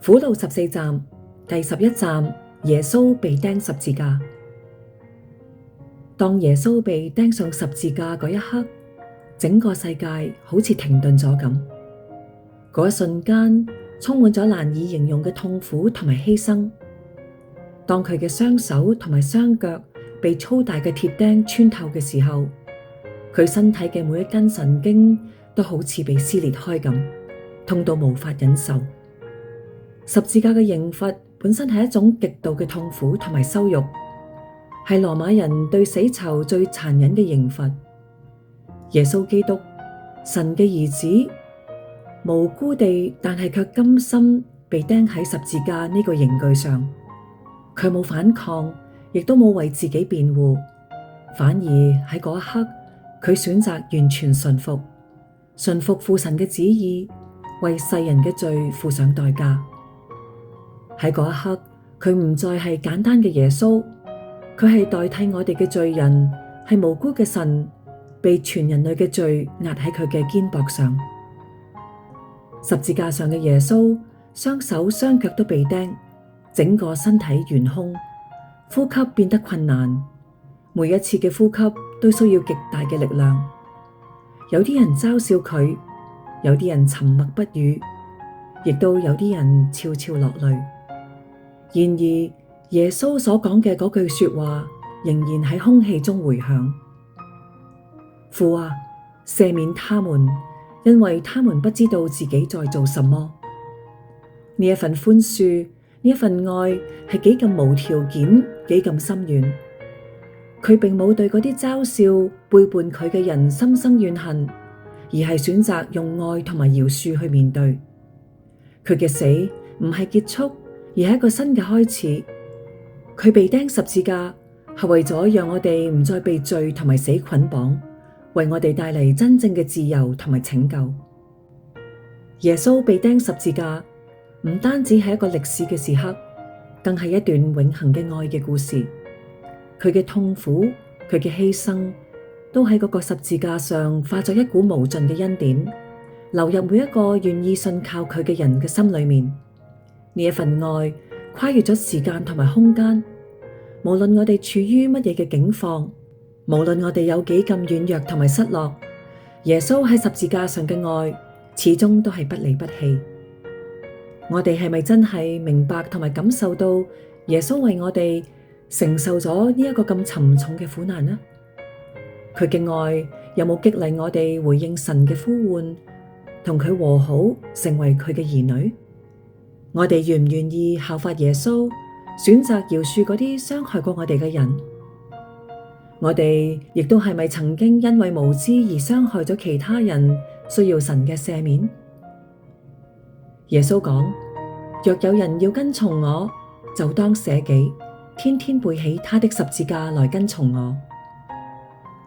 苦路14站第11站，耶穌被釘十字架。當耶穌被釘上十字架嗰一刻，整個世界好似停頓咗咁。嗰一瞬間，充滿咗難以形容嘅痛苦同埋犧牲。當佢嘅雙手同埋雙腳被粗大嘅鐵釘穿透嘅時候，佢身體嘅每一根神經都好似被撕裂開咁，痛到無法忍受。十字架嘅刑罰本身係一種極度嘅痛苦同埋羞辱，係羅馬人對死囚最殘忍嘅刑罰。耶穌基督，神嘅兒子，無辜地但係卻甘心被釘喺十字架呢個刑具上。佢冇反抗，亦都冇為自己辯護，反而喺嗰一刻，佢選擇完全順服，順服父神嘅旨意，為世人嘅罪付上代價。喺嗰一刻，佢唔再係簡單嘅耶穌，佢係代替我哋嘅罪人，係無辜嘅神，被全人類嘅罪壓喺佢嘅肩膊上。十字架上嘅耶穌，雙手雙腳都被釘，整個身體懸空，呼吸變得困難，每一次嘅呼吸都需要極大嘅力量。有啲人嘲笑佢，有啲人沉默不語，亦都有啲人悄悄落淚。然而，耶穌所講嘅嗰句說話仍然喺空氣中回響：父啊，赦免他們，因為他們不知道自己在做什麼。呢一份寬恕，呢一份愛係幾咁無條件，幾咁深遠。佢並冇對嗰啲嘲笑背叛佢嘅人心生怨恨，而係選擇用愛同埋饒恕去面對。佢嘅死唔係結束，而係一個新嘅開始。佢被釘十字架係為咗讓我哋唔再被罪同埋死捆綁，為我哋帶嚟真正嘅自由同埋拯救。耶穌被釘十字架唔單止係一個歷史嘅時刻，更係一段永恆嘅愛嘅故事。佢嘅痛苦，佢嘅犧牲，都喺嗰個十字架上化作一股無盡嘅恩典，流入每一個願意信靠佢嘅人嘅心裏面。呢一份愛跨越咗時間同埋空間，無論我哋處於乜嘢嘅境況，無論我哋有幾咁軟弱同埋失落，耶穌喺十字架上嘅愛始終都係不離不棄。我哋係咪真係明白同埋感受到耶穌為我哋承受咗呢一個咁沉重嘅苦難呢？佢嘅愛有冇激勵我哋回應神嘅呼喚，同佢和好，成為佢嘅兒女？我哋願唔願意效法耶穌，選擇饒恕嗰啲傷害過我哋嘅人？我哋亦都係咪曾經因為無知而傷害咗其他人，需要神嘅赦免？耶穌講：若有人要跟從我，就當捨己，天天背起他的十字架來跟從我。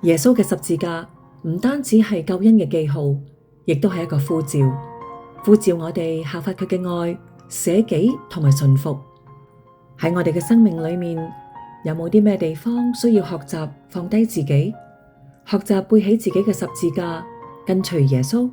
耶穌嘅十字架唔單止係救恩嘅記號，亦都係一個呼召，呼召我哋效法佢嘅愛，捨己同埋順服。喺我哋嘅生命裏面，有冇啲咩地方需要學習放低自己，學習背起自己嘅十字架，跟隨耶穌？